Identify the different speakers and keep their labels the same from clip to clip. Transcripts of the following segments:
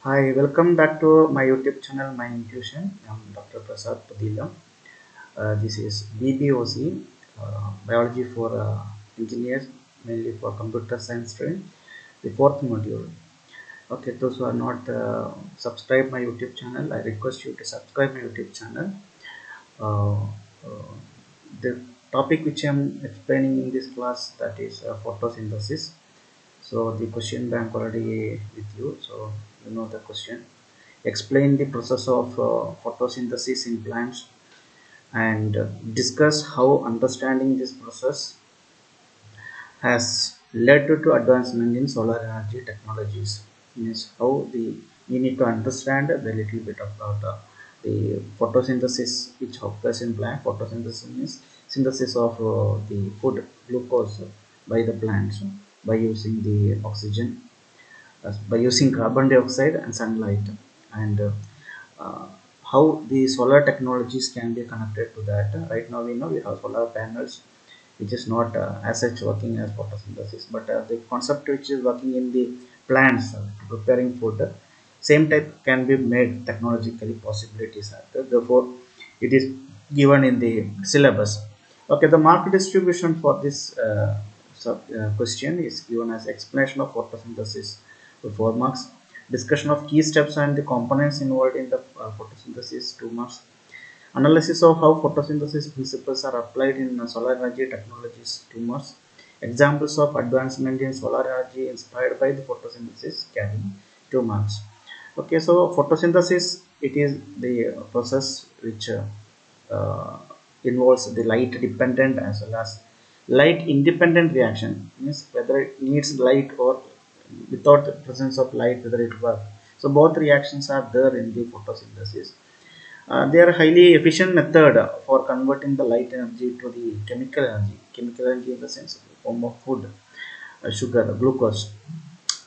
Speaker 1: Hi, welcome back to my YouTube channel, My Intuition. I'm Dr. Prasad Padilla. This is BBOC, Biology for Engineers, mainly for Computer Science stream, the fourth module. Okay, those who are not subscribed my YouTube channel, I request you to subscribe my YouTube channel. Uh, uh, the topic which I'm explaining in this class, that is photosynthesis. So the question bank already with you, so you know the question. Explain the process of photosynthesis in plants and discuss how understanding this process has led to advancement in solar energy technologies. Means how we need to understand a little bit about the photosynthesis which occurs in plant. Photosynthesis means synthesis of the food glucose by the plants by using the oxygen, by using carbon dioxide and sunlight, and uh, how the solar technologies can be connected to that. Right now we know we have solar panels which is not as such working as photosynthesis, but the concept which is working in the plants preparing food, same type can be made technologically, possibilities are there. Therefore it is given in the syllabus. Okay, the mark distribution for this question is given as explanation of photosynthesis with 4 marks, discussion of key steps and the components involved in the photosynthesis 2 marks, analysis of how photosynthesis principles are applied in solar energy technologies 2 marks, examples of advancement in solar energy inspired by the photosynthesis carrying 2 marks. Okay, so photosynthesis, it is the process which uh, involves the light dependent as well as light independent reaction, means whether it needs light or without the presence of light whether it works. So both reactions are there in the photosynthesis. They are highly efficient method for converting the light energy to the chemical energy in the sense of form of food, sugar, glucose.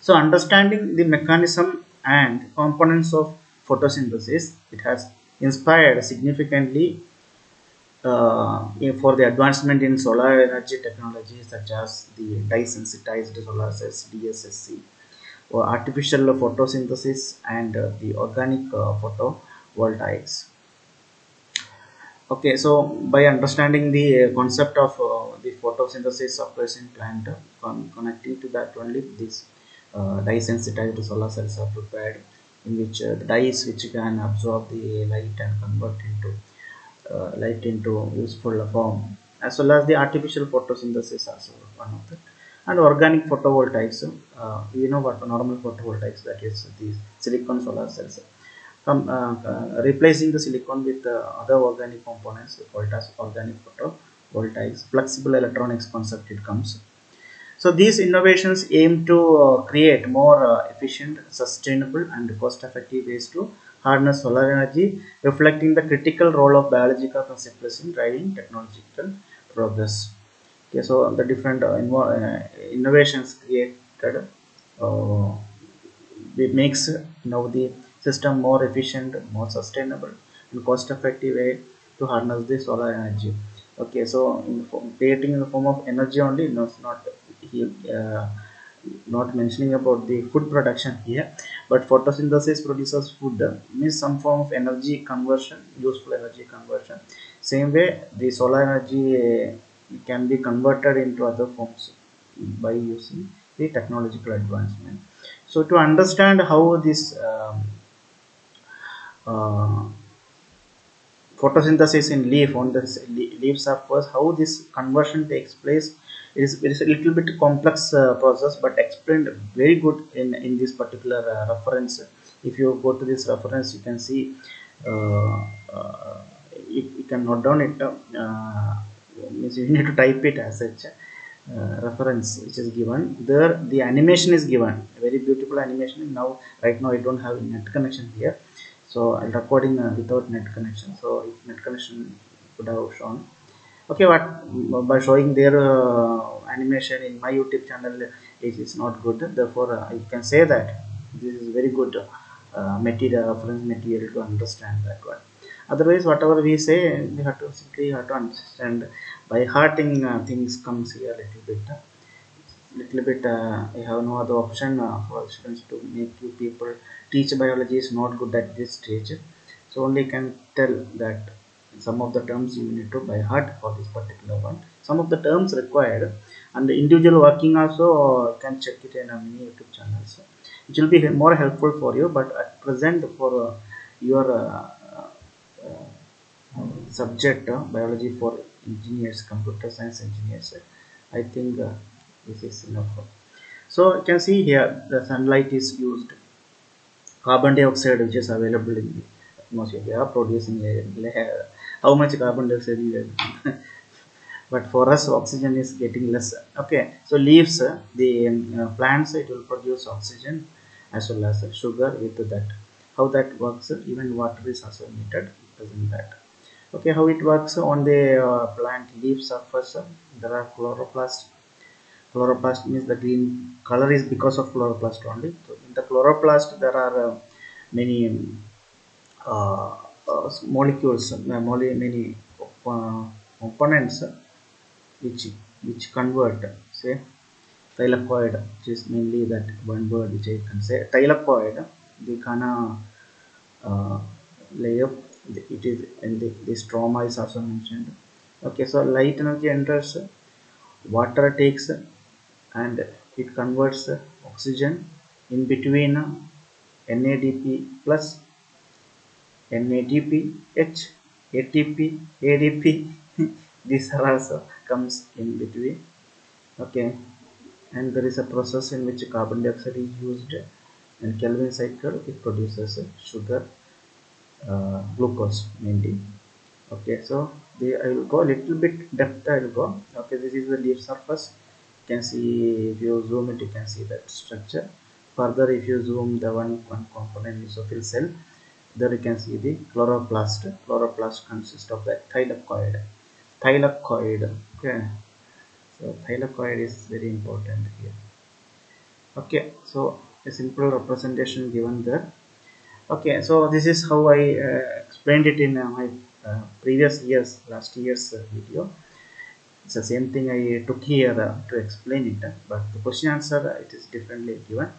Speaker 1: So understanding the mechanism and components of photosynthesis, it has inspired significantly for the advancement in solar energy technology such as the dye sensitized solar cells DSSC, or artificial photosynthesis, and the organic photovoltaics. Okay, so by understanding the concept of the photosynthesis occurs in plant, connecting to that only these dye sensitized solar cells are prepared, in which the dyes which can absorb the light and convert into light into useful form, as well as the artificial photosynthesis also one of them, and organic photovoltaics. You know what normal photovoltaics, that is the silicon solar cells, replacing the silicon with other organic components called as organic photovoltaics. Flexible electronics concept it comes. So these innovations aim to create more efficient, sustainable and cost-effective ways to harness solar energy, reflecting the critical role of biological principles in driving technological progress. Okay, so the different innovations created uh, it makes now the system more efficient, more sustainable, and cost-effective way to harness the solar energy. Okay, so in the form, creating in the form of energy only, no, it's not he, not mentioning about the food production here, but photosynthesis produces food, means some form of energy conversion, useful energy conversion. Same way, the solar energy can be converted into other forms by using the technological advancement. So to understand how this uh, photosynthesis in leaf on the leaves of course, how this conversion takes place, it is a little bit complex process, but explained very good in this particular reference. If you go to this reference, you can see, uh, uh, you can note down it, means you need to type it as such reference which is given there. The animation is given, very beautiful animation. Now right now I don't have net connection here, so I'm recording without net connection. So if net connection would have shown, okay, but by showing their animation in my YouTube channel, it is not good. Therefore you can say that this is very good material, reference material to understand that one. Otherwise whatever we say, we have to simply have to understand by hearting. Things comes here little bit I have no other option for students to make you people teach biology is not good at this stage. So only can tell that some of the terms you need to by heart for this particular one. Some of the terms required, and the individual working also can check it in a many YouTube channels. It will be more helpful for you, but at present for your subject biology for engineers, computer science engineers, I think this is enough. So you can see here the sunlight is used, carbon dioxide which is available in the atmosphere, they are producing how much carbon dioxide we are but for us oxygen is getting less. Okay, so leaves the plants, it will produce oxygen as well as sugar with that. How that works, even water is also needed present that. Okay, how it works on the plant leaf surface, there are chloroplast. Chloroplast means the green color is because of chloroplast only. So in the chloroplast there are many uh, molecules, many components which convert, say thylakoid, which is mainly that one word which I can say thylakoid, the kana layer, it is, and the stroma is also mentioned. Okay, so light energy enters, water takes, and it converts oxygen in between NADP plus NADP H ATP ADP these are also comes in between. Okay, and there is a process in which carbon dioxide is used, and Kelvin cycle it produces sugar, glucose mainly. Okay, so I will go a little bit depth, I will go. Okay, this is the leaf surface. You can see, if you zoom it, you can see that structure. Further, if you zoom the one component mesophyll cell, there you can see the chloroplast. Chloroplast consists of the thylakoid. Okay, so thylakoid is very important here. Okay, so a simple representation given there. Okay, so this is how I explained it in my previous years, last year's video. It's the same thing I took here to explain it, but the question answer it is differently given.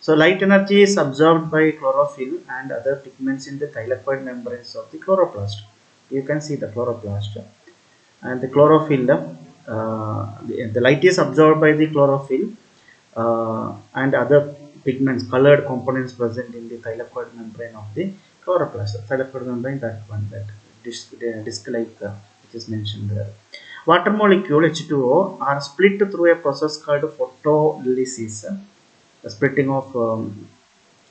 Speaker 1: So light energy is absorbed by chlorophyll and other pigments in the thylakoid membranes of the chloroplast. You can see the chloroplast and the chlorophyll. The light is absorbed by the chlorophyll and other pigments, colored components present in the thylakoid membrane of the chloroplast. Thylakoid membrane, that one, that disc like which is mentioned there. Water molecule H2O are split through a process called photolysis. The splitting of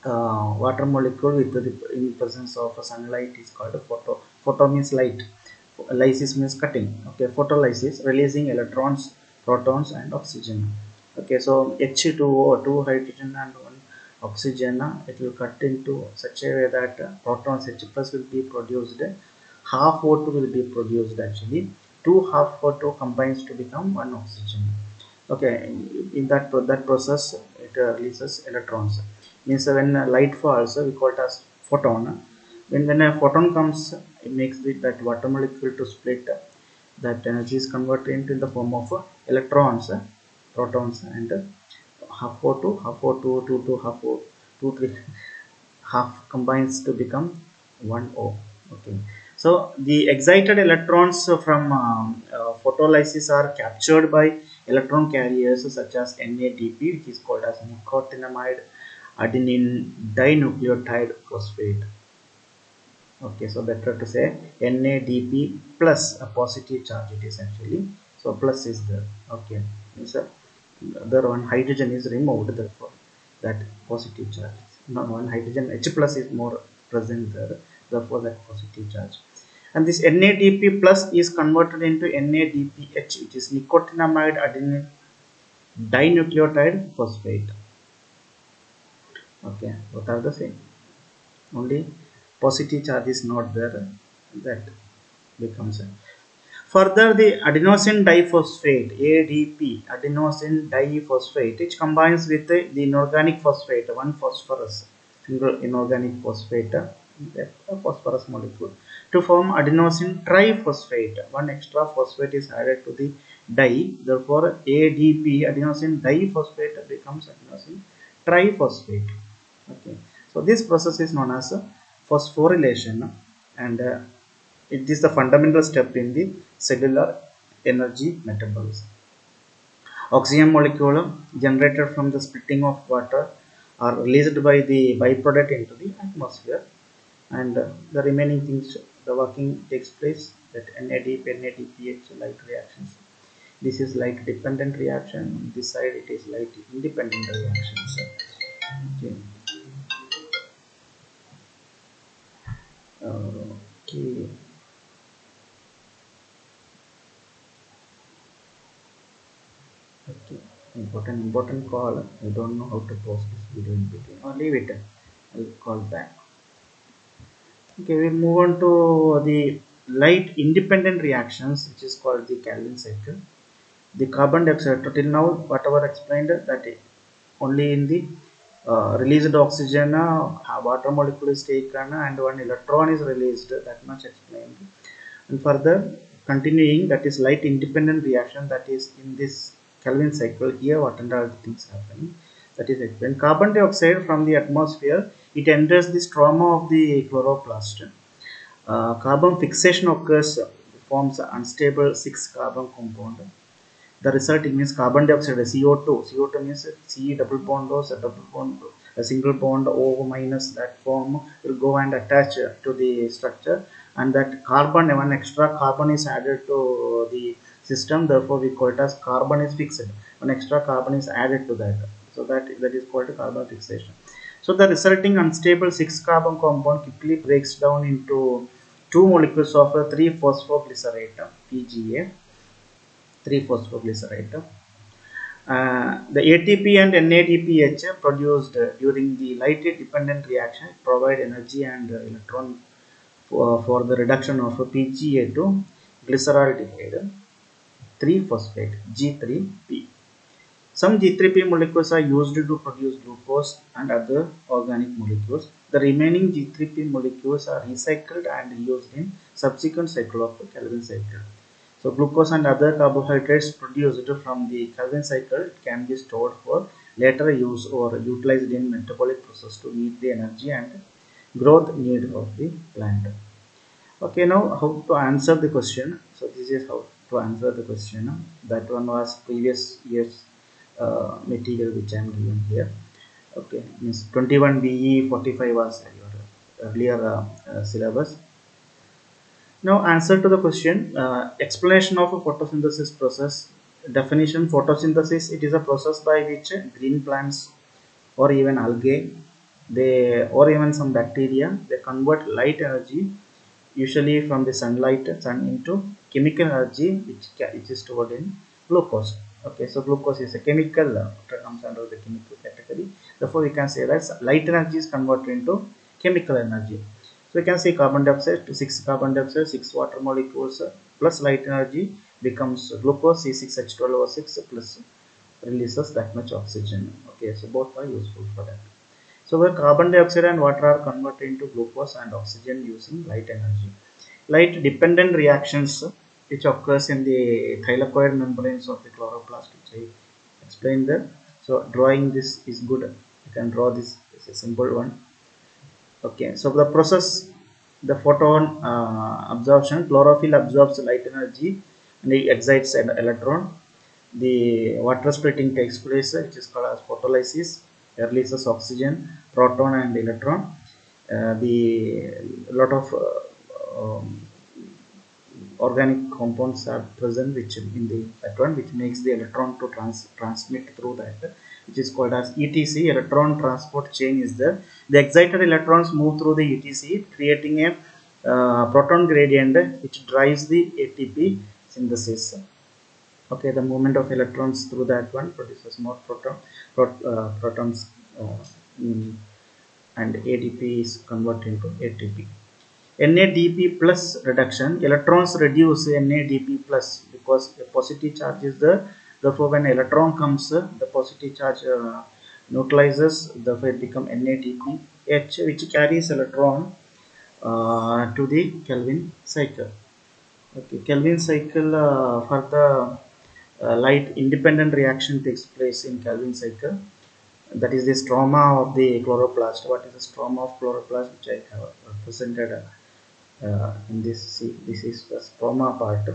Speaker 1: water molecule with the in presence of sunlight is called photo. Photo means light. Lysis means cutting. Okay, photolysis, releasing electrons, protons, and oxygen. Okay, so H2O, two hydrogen and one oxygen, it will cut into such a way that protons H plus will be produced, half O2 will be produced actually. Two half O2 combines to become one oxygen. Okay, in that process it releases electrons. Means when light falls, we call it as photon. When a photon comes, it makes that water molecule to split. That energy is converted into the form of electrons, protons, and half O2, half O2, 2, half O, 2, 3, half combines to become 1O. Okay, so the excited electrons from photolysis are captured by electron carriers such as NADP, which is called as nicotinamide adenine dinucleotide phosphate. Okay, so better to say NADP plus a positive charge it is actually. So plus is there. Okay, so the other one hydrogen is removed, therefore that positive charge. Now one hydrogen H plus is more present there, therefore that positive charge. And this NADP plus is converted into NADPH, which is nicotinamide adenine dinucleotide phosphate. Okay, both are the same. Only positive charge is not there, that becomes a. Further, the adenosine diphosphate ADP, adenosine diphosphate, which combines with the inorganic phosphate, one phosphorus, single inorganic phosphate, a phosphorus molecule, to form adenosine triphosphate. One extra phosphate is added to the di, therefore ADP, adenosine diphosphate, becomes adenosine triphosphate. Okay, So this process is known as phosphorylation, and it is the fundamental step in the cellular energy metabolism. Oxygen molecule generated from the splitting of water are released by the byproduct into the atmosphere, and the remaining things, the working takes place at NAD, NADPH light reactions. This is light dependent reaction. This side it is light independent reactions. Okay. Okay. Okay. Important call. I don't know how to post this video in between. Or leave it. I'll call back. Okay, we'll move on to the light independent reactions, which is called the Calvin cycle. The carbon dioxide, till now whatever explained, that only in the released oxygen water molecule is taken and one electron is released, that much explained. And further continuing, that is light independent reaction, that is in this Calvin cycle. Here what and all the things happening, that is explained. Carbon dioxide from the atmosphere, it enters the stroma of the chloroplast. Carbon fixation occurs, forms unstable 6 carbon compound. The resulting means carbon dioxide, CO2. CO2 means C double bond O, double bond, a single bond O minus, that form will go and attach to the structure, and that carbon, one extra carbon is added to the system. Therefore, we call it as carbon is fixed. One extra carbon is added to that, so that is called carbon fixation. So the resulting unstable 6 carbon compound quickly breaks down into two molecules of 3-phosphoglycerate, PGA. 3-phosphoglycerate. The ATP and NADPH produced during the light dependent reaction provide energy and electron for the reduction of PGA to glyceraldehyde 3-phosphate G3P. Some G3P molecules are used to produce glucose and other organic molecules. The remaining G3P molecules are recycled and used in subsequent cycle of the Calvin cycle. So glucose and other carbohydrates produced from the Calvin cycle can be stored for later use or utilized in metabolic process to meet the energy and growth need of the plant. Okay, now how to answer the question. So this is how to answer the question. That one was previous year's material which I am given here. Okay, means 21 BE 45 was your earlier syllabus. Now answer to the question, explanation of a photosynthesis process. Definition: photosynthesis, it is a process by which green plants or even algae, they, or even some bacteria, they convert light energy, usually from the sun, into chemical energy which is stored in glucose. Okay, so glucose is a chemical, comes under the chemical category. Therefore we can say that light energy is converted into chemical energy. So you can say carbon dioxide to 6 carbon dioxide, 6 water molecules plus light energy becomes glucose, C6H12O6 plus releases that much oxygen. Okay, so both are useful for that. So where carbon dioxide and water are converted into glucose and oxygen using light energy. Light dependent reactions which occurs in the thylakoid membranes of the chloroplast, which I explained there. So drawing this is good. You can draw this as a simple one. Okay, so the process, the photon absorption, chlorophyll absorbs light energy and it excites an electron. The water splitting takes place, which is called as photolysis, releases oxygen, proton and electron. The lot of organic compounds are present which in the electron, which makes the electron to transmit through that, which is called as ETC, electron transport chain is there. The excited electrons move through the ETC, creating a proton gradient which drives the ATP synthesis. Okay, the movement of electrons through that one produces more protons, and ADP is converted into ATP. NADP plus reduction, electrons reduce NADP plus because a positive charge is there. Therefore, when electron comes, the positive charge neutralizes, therefore it becomes NADP H, which carries electron to the Kelvin cycle. Okay, Kelvin cycle for the light independent reaction takes place in Kelvin cycle. That is the stroma of the chloroplast. What is the stroma of chloroplast, which I have represented in this? See, this is the stroma part.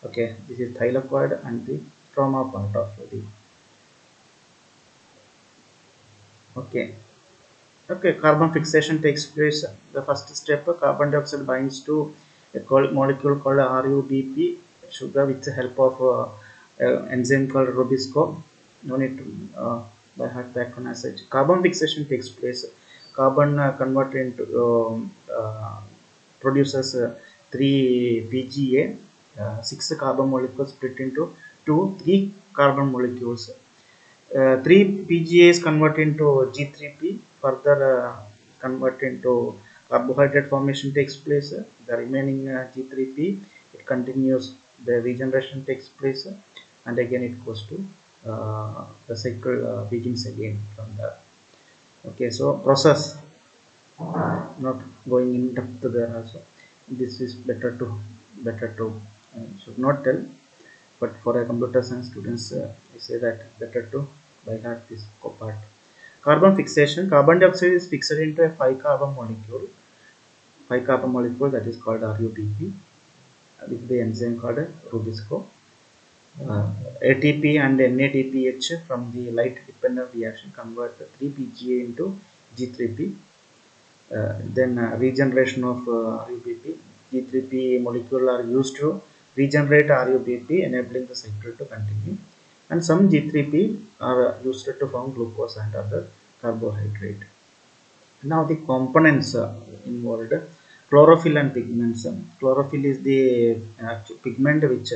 Speaker 1: Okay, this is thylakoid and the stroma part of the. Okay, okay, carbon fixation takes place. The first step, carbon dioxide binds to a molecule called RUBP sugar with the help of enzyme called Rubisco. No need to by heart back on acid. Carbon fixation takes place. Carbon converted into produces 3 PGA, 6 carbon molecules split into 3 carbon molecules. 3 PGA is converted into G3P, further convert into carbohydrate formation takes place. The remaining G3P, it continues, the regeneration takes place, and again it goes to the cycle begins again from there. Okay, so process, not going in depth there also. This is better to should not tell, but for a computer science students, I say that better to by heart this part. Carbon fixation. Carbon dioxide is fixed into a 5 carbon molecule that is called RUBP with the enzyme called Rubisco. ATP and NADPH from the light dependent reaction convert 3 PGA into G3P. Then regeneration of RUBP. G3P molecule are used to regenerate RUBP, enabling the cycle to continue. And some G3P are used to form glucose and other carbohydrate. Now the components involved: chlorophyll and pigments. Chlorophyll is the pigment which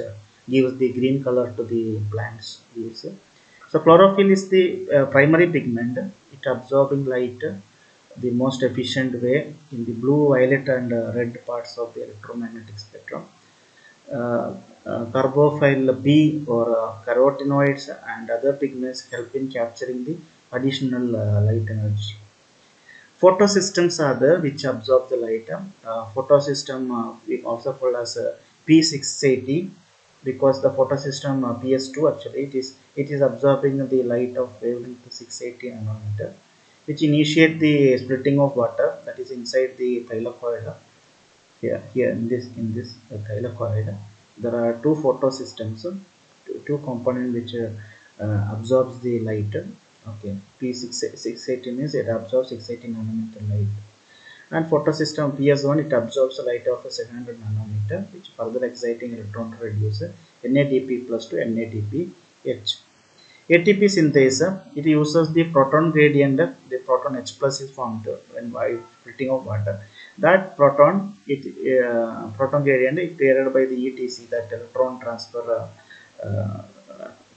Speaker 1: gives the green color to the plants leaves. So chlorophyll is the primary pigment. It absorbing light the most efficient way in the blue, violet, and red parts of the electromagnetic spectrum. Carboxyl B or carotenoids and other pigments help in capturing the additional light energy. Photosystems are there which absorb the light. Photosystem we also call as P680, because the photosystem PS2 actually it is absorbing the light of wavelength 680 nanometer, which initiate the splitting of water that is inside the thylakoid. Here in this thylakoid, there are two photosystems, two components which absorbs the light. Okay, P680 means it absorbs 680 nanometer light, and photosystem PS1 it absorbs the light of 700 nanometer, which further exciting electron to reduce NADP plus to NADPH. ATP synthase, it uses the proton gradient. The proton H plus is formed when by splitting of water. That proton gradient is paired by the ETC, that electron transfer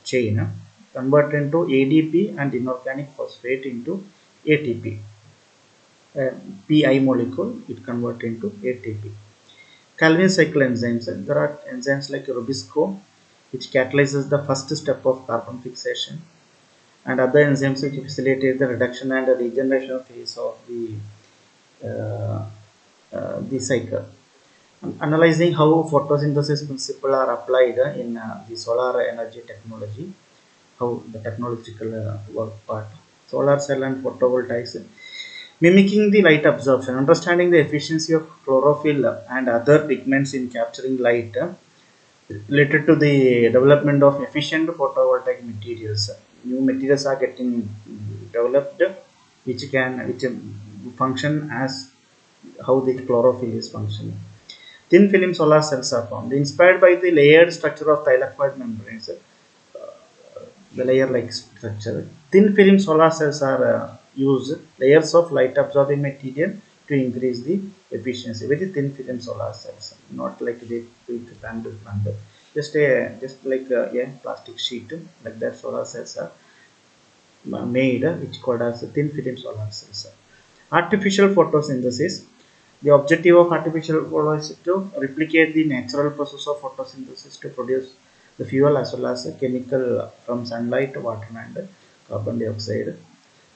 Speaker 1: chain, convert into ADP and inorganic phosphate into ATP. Pi molecule it convert into ATP. Calvin cycle enzymes. There are enzymes like Rubisco, which catalyzes the first step of carbon fixation, and other enzymes which facilitate the reduction and the regeneration phase of the cycle. Analyzing how photosynthesis principles are applied in the solar energy technology, how the technological work part, solar cell and photovoltaics, mimicking the light absorption, understanding the efficiency of chlorophyll and other pigments in capturing light, related to the development of efficient photovoltaic materials. New materials are getting developed which function as how the chlorophyll is functioning. Thin film solar cells are formed, inspired by the layered structure of thylakoid membranes. The layer like structure. Thin film solar cells are used layers of light absorbing material to increase the efficiency. Very thin film solar cells, not like the big panel. Just like a plastic sheet like that. Solar cells are made, which called as thin film solar cells. Artificial photosynthesis. The objective of artificial photosynthesis is to replicate the natural process of photosynthesis to produce the fuel as well as a chemical from sunlight, water, and carbon dioxide.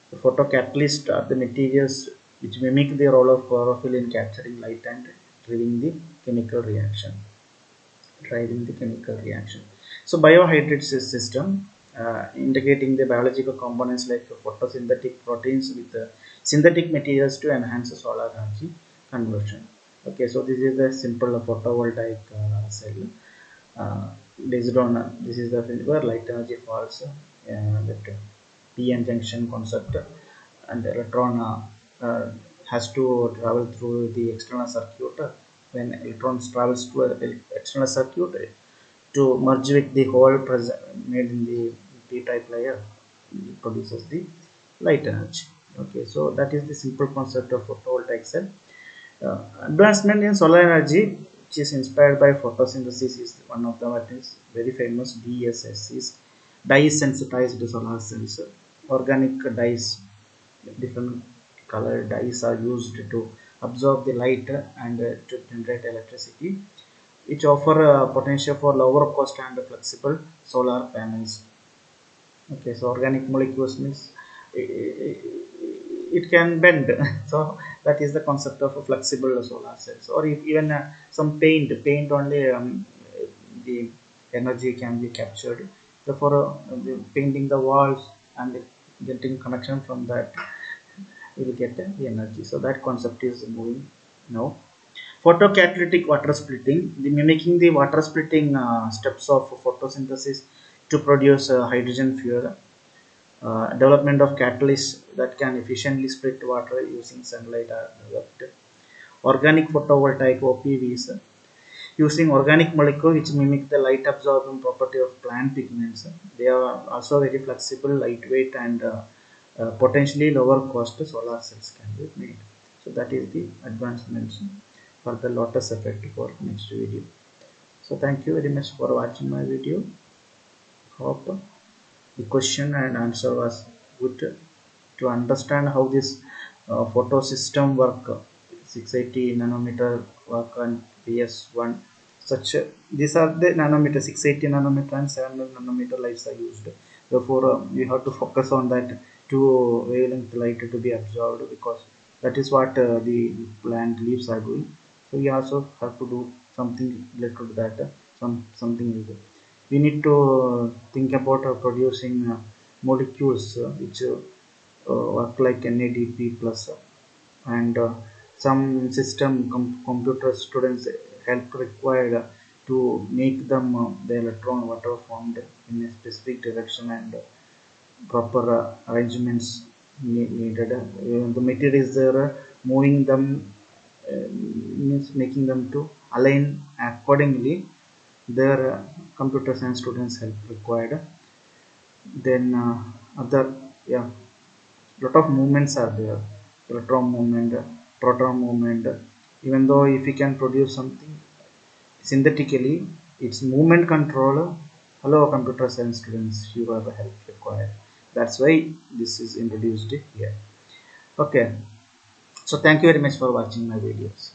Speaker 1: The photocatalysts are the materials which mimic the role of chlorophyll in capturing light and driving the chemical reaction. So biohydrate system. integrating the biological components like photosynthetic proteins with synthetic materials to enhance solar energy conversion. Okay, so this is the simple photovoltaic cell. Uh, Based on this is the where light energy falls, that p-n junction concept, and the electron has to travel through the external circuit. When electrons travels to a external circuit to merge with the hole present made in the p-type layer, it produces the light energy. Okay, so that is the simple concept of photovoltaic cell. Advancement in solar energy, which is inspired by photosynthesis, is one of the what is very famous DSS, dye sensitized solar cells. Organic dyes, different color dyes are used to absorb the light and to generate electricity, which offer potential for lower cost and flexible solar panels. Okay, so organic molecules means it can bend. So that is the concept of a flexible solar cells, or if even some paint only, the energy can be captured. Therefore painting the walls and getting connection from that will get the energy. So that concept is moving now. Photocatalytic water splitting, the mimicking the water splitting steps of photosynthesis to produce hydrogen fuel. Development of catalysts that can efficiently split water using sunlight are developed. Organic photovoltaic OPVs, using organic molecule which mimic the light absorbing property of plant pigments. They are also very flexible, lightweight, and potentially lower cost solar cells can be made. So that is the advancements for the lotus effect for next video. So thank you very much for watching my video. Hope the question and answer was good. To understand how this photo system work, 680 nanometer work on PS1, such these are the nanometer, 680 nanometer and 700 nanometer lights are used. Therefore we have to focus on that two wavelength light to be absorbed, because that is what the plant leaves are doing. So we also have to do something related to that, something is there. We need to think about producing molecules which work like NADP plus, and some system computer students help required to make them the electron water formed in a specific direction, and proper arrangements needed. The material is there, moving them means making them to align accordingly. Their computer science students help required. Then other, yeah, lot of movements are there, electron movement, proton movement. Even though if we can produce something synthetically, its movement control, hello computer science students, you have help required. That's why this is introduced here. Okay, so thank you very much for watching my videos.